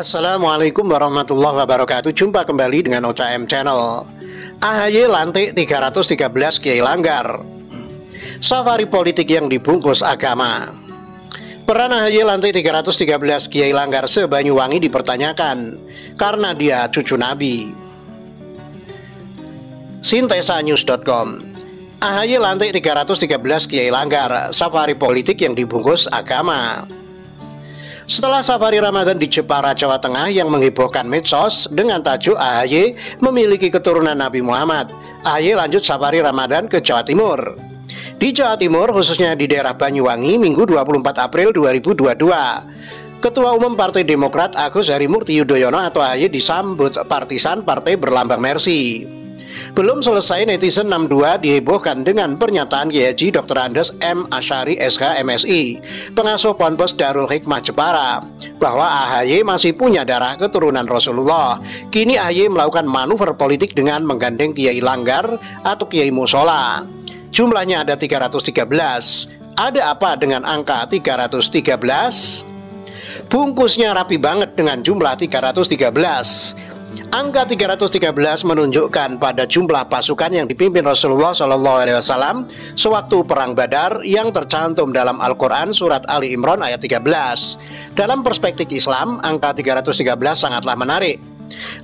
Assalamualaikum warahmatullahi wabarakatuh. Jumpa kembali dengan OCM Channel. AHY lantik 313 Kiai Langgar. Safari politik yang dibungkus agama. Peran AHY lantik 313 Kiai Langgar se-Banyuwangi dipertanyakan karena dia cucu Nabi. Sintesanews.com. AHY lantik 313 Kiai Langgar. Safari politik yang dibungkus agama. Setelah safari Ramadan di Jepara, Jawa Tengah yang menghebohkan medsos dengan tajuk AHY memiliki keturunan Nabi Muhammad, AHY lanjut safari Ramadan ke Jawa Timur. Di Jawa Timur, khususnya di daerah Banyuwangi, Minggu 24 April 2022, Ketua Umum Partai Demokrat Agus Harimurti Yudhoyono atau AHY disambut partisan Partai Berlambang Mercy. Belum selesai, netizen 62 dihebohkan dengan pernyataan Kiai Haji Dr. Andes M. Asyari SH MSI, pengasuh Ponpes Darul Hikmah Jepara, bahwa AHY masih punya darah keturunan Rasulullah. Kini AHY melakukan manuver politik dengan menggandeng Kiai Langgar atau Kiai Musola. Jumlahnya ada 313. Ada apa dengan angka 313? Bungkusnya rapi banget dengan jumlah 313. Angka 313 menunjukkan pada jumlah pasukan yang dipimpin Rasulullah SAW sewaktu Perang Badar yang tercantum dalam Al-Quran Surat Ali Imran ayat 13. Dalam perspektif Islam, angka 313 sangatlah menarik.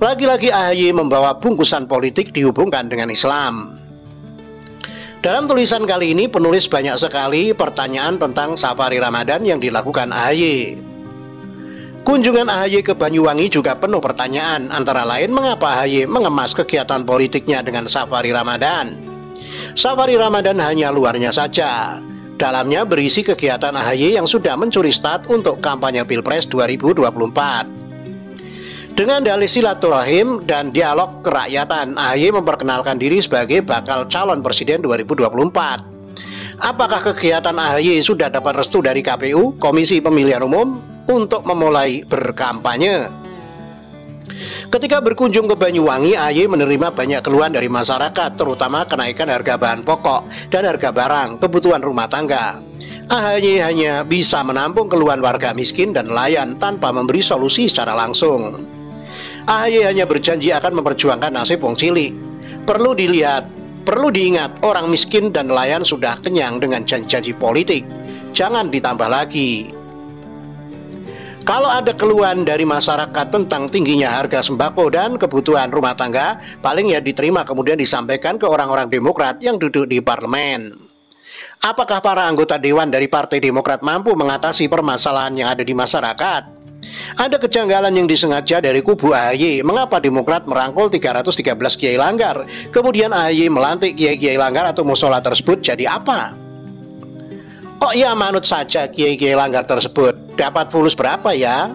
Lagi-lagi AHY membawa bungkusan politik dihubungkan dengan Islam. Dalam tulisan kali ini, penulis banyak sekali pertanyaan tentang safari Ramadan yang dilakukan AHY. Kunjungan AHY ke Banyuwangi juga penuh pertanyaan, antara lain mengapa AHY mengemas kegiatan politiknya dengan safari Ramadan. Safari Ramadan hanya luarnya saja. Dalamnya berisi kegiatan AHY yang sudah mencuri start untuk kampanye Pilpres 2024. Dengan dalih silaturahim dan dialog kerakyatan, AHY memperkenalkan diri sebagai bakal calon presiden 2024. Apakah kegiatan AHY sudah dapat restu dari KPU, Komisi Pemilihan Umum, untuk memulai berkampanye? Ketika berkunjung ke Banyuwangi, AHY menerima banyak keluhan dari masyarakat, terutama kenaikan harga bahan pokok dan harga barang kebutuhan rumah tangga. AHY hanya bisa menampung keluhan warga miskin dan nelayan tanpa memberi solusi secara langsung. AHY hanya berjanji akan memperjuangkan nasib wong cilik. Perlu diingat, orang miskin dan nelayan sudah kenyang dengan janji-janji politik. Jangan ditambah lagi. Kalau ada keluhan dari masyarakat tentang tingginya harga sembako dan kebutuhan rumah tangga, paling ya diterima kemudian disampaikan ke orang-orang Demokrat yang duduk di parlemen. Apakah para anggota dewan dari Partai Demokrat mampu mengatasi permasalahan yang ada di masyarakat? Ada kejanggalan yang disengaja dari kubu AHY. Mengapa Demokrat merangkul 313 Kiai Langgar, kemudian AHY melantik Kiai-Kiai Langgar atau musola tersebut jadi apa? Kok ya manut saja Kiai-Kiai Langgar tersebut? Dapat fulus berapa ya?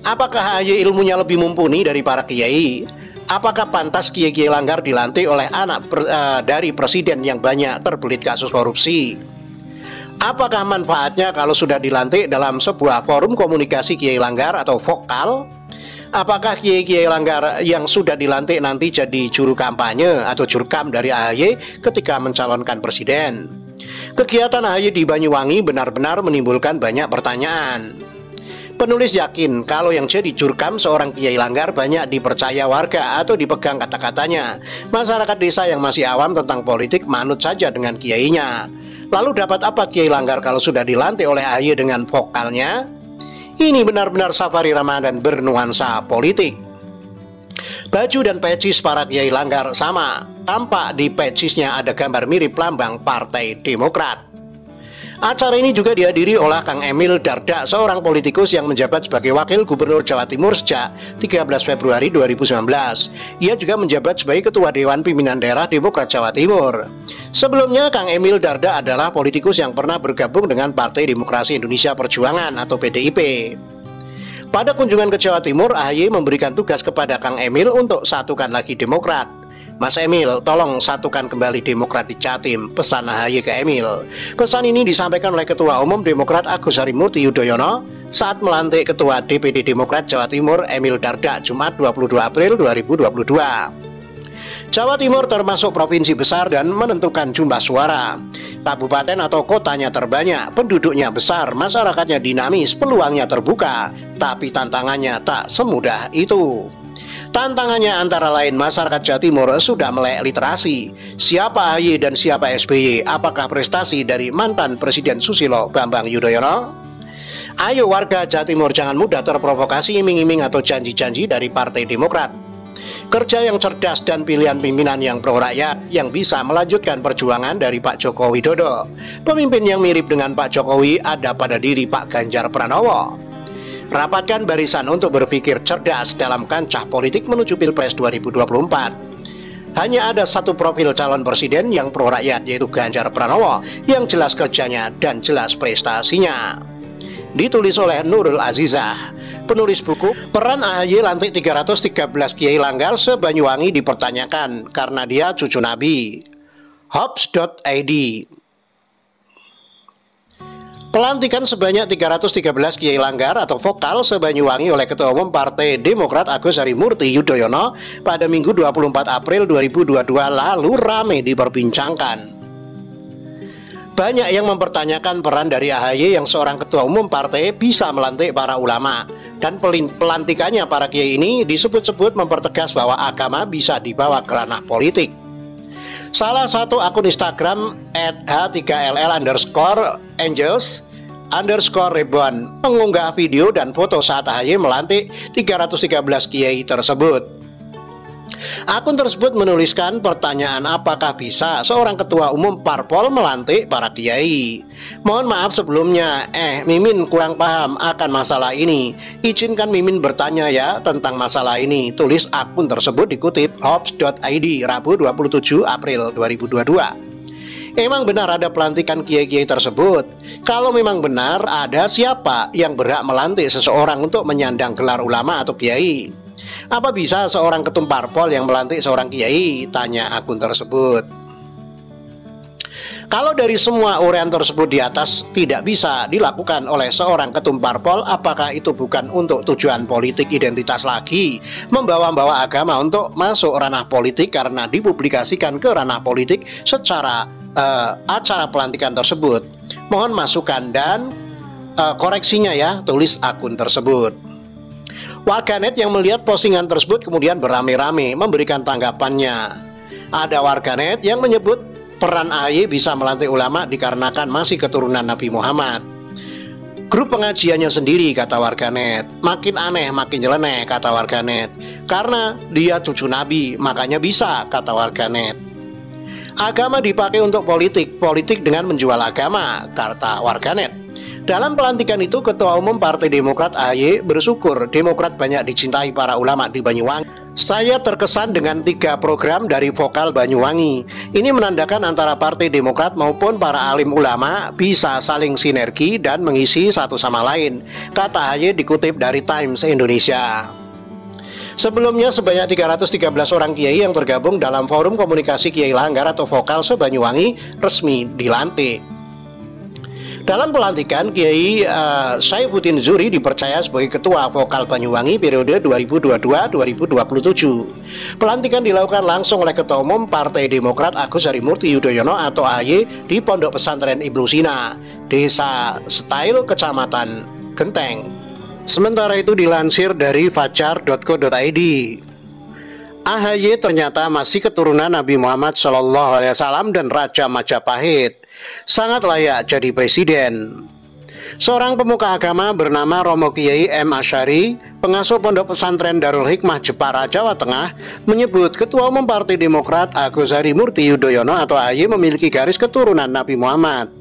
Apakah AHY ilmunya lebih mumpuni dari para kiai? Apakah pantas Kiai-Kiai Langgar dilantik oleh anak dari presiden yang banyak terbelit kasus korupsi? Apakah manfaatnya kalau sudah dilantik dalam sebuah forum komunikasi Kiai Langgar atau vokal? Apakah Kiai-Kiai Langgar yang sudah dilantik nanti jadi juru kampanye atau jurkam dari AHY ketika mencalonkan presiden? Kegiatan AHY di Banyuwangi benar-benar menimbulkan banyak pertanyaan. Penulis yakin kalau yang jadi jurkam seorang Kiai Langgar banyak dipercaya warga atau dipegang kata-katanya. Masyarakat desa yang masih awam tentang politik manut saja dengan kiainya. Lalu dapat apa Kiai Langgar kalau sudah dilantik oleh AHY dengan vokalnya? Ini benar-benar safari Ramadan bernuansa politik. Baju dan pecis para Kiai Langgar sama. Tampak di pecisnya ada gambar mirip lambang Partai Demokrat. Acara ini juga dihadiri oleh Kang Emil Dardak, seorang politikus yang menjabat sebagai Wakil Gubernur Jawa Timur sejak 13 Februari 2019. Ia juga menjabat sebagai Ketua Dewan Pimpinan Daerah Demokrat Jawa Timur. Sebelumnya, Kang Emil Dardak adalah politikus yang pernah bergabung dengan Partai Demokrasi Indonesia Perjuangan atau PDIP. Pada kunjungan ke Jawa Timur, AHY memberikan tugas kepada Kang Emil untuk satukan lagi Demokrat. Mas Emil, tolong satukan kembali Demokrat di Jatim, pesan AHY ke Emil. Pesan ini disampaikan oleh Ketua Umum Demokrat Agus Harimurti Yudhoyono saat melantik Ketua DPD Demokrat Jawa Timur Emil Dardak Jumat 22 April 2022. Jawa Timur termasuk provinsi besar dan menentukan jumlah suara. Kabupaten atau kotanya terbanyak, penduduknya besar, masyarakatnya dinamis, peluangnya terbuka, tapi tantangannya tak semudah itu. Tantangannya antara lain masyarakat Jawa Timur sudah melek literasi. Siapa AHY dan siapa SBY? Apakah prestasi dari mantan Presiden Susilo Bambang Yudhoyono? Ayo warga Jawa Timur jangan mudah terprovokasi iming-iming atau janji-janji dari Partai Demokrat. Kerja yang cerdas dan pilihan pimpinan yang pro rakyat yang bisa melanjutkan perjuangan dari Pak Joko Widodo. Pemimpin yang mirip dengan Pak Jokowi ada pada diri Pak Ganjar Pranowo. Rapatkan barisan untuk berpikir cerdas dalam kancah politik menuju Pilpres 2024. Hanya ada satu profil calon presiden yang pro rakyat, yaitu Ganjar Pranowo, yang jelas kerjanya dan jelas prestasinya. Ditulis oleh Nurul Azizah, penulis buku Peran AHY Lantik 313 Kiai Langgar se-Banyuwangi dipertanyakan karena dia cucu Nabi. Hops.id. Pelantikan sebanyak 313 Kiai Langgar atau vokal se-Banyuwangi oleh Ketua Umum Partai Demokrat Agus Harimurti Yudhoyono pada Minggu 24 April 2022 lalu ramai diperbincangkan. Banyak yang mempertanyakan peran dari AHY yang seorang ketua umum partai bisa melantik para ulama. Dan pelantikannya para kiai ini disebut-sebut mempertegas bahwa agama bisa dibawa ke ranah politik. Salah satu akun Instagram @h3ll_angels_ribbon mengunggah video dan foto saat AHY melantik 313 kiai tersebut. Akun tersebut menuliskan pertanyaan apakah bisa seorang ketua umum parpol melantik para kiai. Mohon maaf sebelumnya, Mimin kurang paham akan masalah ini. Izinkan Mimin bertanya ya tentang masalah ini. Tulis akun tersebut dikutip hops.id Rabu 27 April 2022. Emang benar ada pelantikan kiai-kiai tersebut? Kalau memang benar, ada siapa yang berhak melantik seseorang untuk menyandang gelar ulama atau kiai? Apa bisa seorang ketum parpol yang melantik seorang kiai? Tanya akun tersebut. Kalau dari semua uraian tersebut di atas tidak bisa dilakukan oleh seorang ketum parpol, apakah itu bukan untuk tujuan politik identitas lagi? Membawa-bawa agama untuk masuk ranah politik karena dipublikasikan ke ranah politik secara acara pelantikan tersebut. Mohon masukan dan koreksinya ya, tulis akun tersebut. Warganet yang melihat postingan tersebut kemudian beramai-ramai memberikan tanggapannya. Ada warganet yang menyebut peran AHY bisa melantik ulama dikarenakan masih keturunan Nabi Muhammad. Grup pengajiannya sendiri, kata warganet. Makin aneh, makin nyeleneh, kata warganet. Karena dia cucu Nabi, makanya bisa, kata warganet. Agama dipakai untuk politik, politik dengan menjual agama, kata warganet. Dalam pelantikan itu, Ketua Umum Partai Demokrat AHY bersyukur Demokrat banyak dicintai para ulama di Banyuwangi. Saya terkesan dengan 3 program dari vokal Banyuwangi. Ini menandakan antara Partai Demokrat maupun para alim ulama bisa saling sinergi dan mengisi satu sama lain, kata AHY dikutip dari Times Indonesia. Sebelumnya sebanyak 313 orang kiai yang tergabung dalam Forum Komunikasi Kiai Langgar atau Vokal se-Banyuwangi resmi dilantik. Dalam pelantikan, Kiai Saifuddin Zuri dipercaya sebagai Ketua Vokal Banyuwangi periode 2022-2027. Pelantikan dilakukan langsung oleh Ketua Umum Partai Demokrat Agus Harimurti Yudhoyono atau AHY di Pondok Pesantren Ibnu Sina, Desa Style, Kecamatan Genteng. Sementara itu dilansir dari fajar.co.id, AHY ternyata masih keturunan Nabi Muhammad SAW dan Raja Majapahit. Sangat layak jadi presiden. Seorang pemuka agama bernama Romo Kiai M. Asyari, pengasuh Pondok Pesantren Darul Hikmah Jepara, Jawa Tengah, menyebut Ketua Umum Partai Demokrat Agus Harimurti Yudhoyono atau AHY memiliki garis keturunan Nabi Muhammad.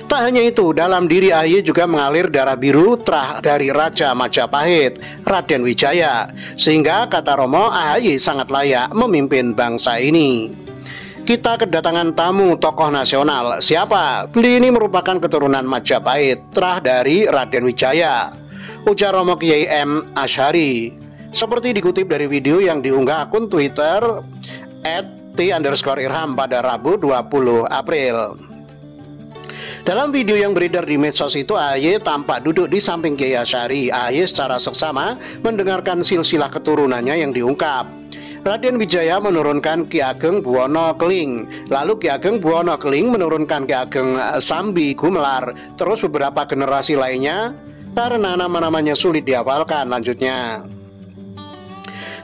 Tak hanya itu, dalam diri AHY juga mengalir darah biru terah dari Raja Majapahit, Raden Wijaya, sehingga kata Romo, AHY sangat layak memimpin bangsa ini. Kita kedatangan tamu tokoh nasional. Siapa? Beliau ini merupakan keturunan Majapahit, terah dari Raden Wijaya, ujar Romo Kiai M. Asyari. Seperti dikutip dari video yang diunggah akun Twitter @t_irham pada Rabu 20 April. Dalam video yang beredar di medsos itu, AHY tampak duduk di samping Kiai Asyari. AHY secara seksama mendengarkan silsilah keturunannya yang diungkap. Raden Wijaya menurunkan Ki Ageng Buwono Keling, lalu Ki Ageng Buwono Keling menurunkan Ki Ageng Sambi Gumelar, terus beberapa generasi lainnya karena nama-namanya sulit dihafalkan. Lanjutnya,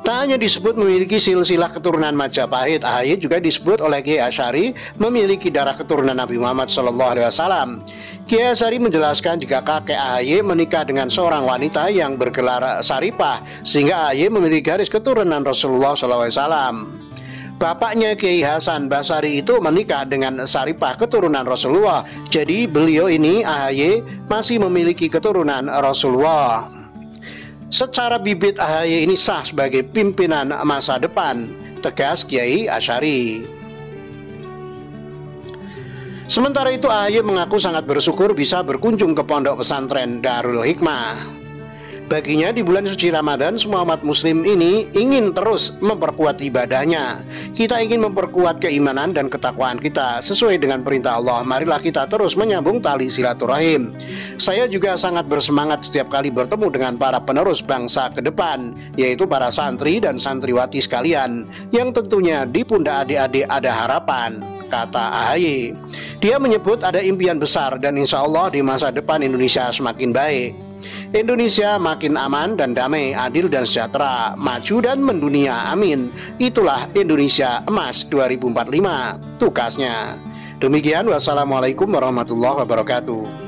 tak hanya disebut memiliki silsilah keturunan Majapahit, AHY juga disebut oleh Kiai Asy'ari memiliki darah keturunan Nabi Muhammad SAW. Kiai Asy'ari menjelaskan jika kakek AHY menikah dengan seorang wanita yang bergelar Saripah, sehingga AHY memiliki garis keturunan Rasulullah SAW. Bapaknya Kiai Hasan Basari itu menikah dengan Saripah keturunan Rasulullah. Jadi beliau ini AHY masih memiliki keturunan Rasulullah. Secara bibit AHY ini sah sebagai pimpinan masa depan, tegas Kiai Asy'ari. Sementara itu AHY mengaku sangat bersyukur bisa berkunjung ke pondok pesantren Darul Hikmah. Baginya di bulan suci Ramadan, semua umat muslim ini ingin terus memperkuat ibadahnya. Kita ingin memperkuat keimanan dan ketakwaan kita sesuai dengan perintah Allah. Marilah kita terus menyambung tali silaturahim. Saya juga sangat bersemangat setiap kali bertemu dengan para penerus bangsa ke depan, yaitu para santri dan santriwati sekalian, yang tentunya di pundak adik-adik ada harapan, kata AHY. Dia menyebut ada impian besar dan insya Allah di masa depan Indonesia semakin baik. Indonesia makin aman dan damai, adil dan sejahtera, maju dan mendunia, amin. Itulah Indonesia Emas 2045, tugasnya. Demikian, wassalamualaikum warahmatullahi wabarakatuh.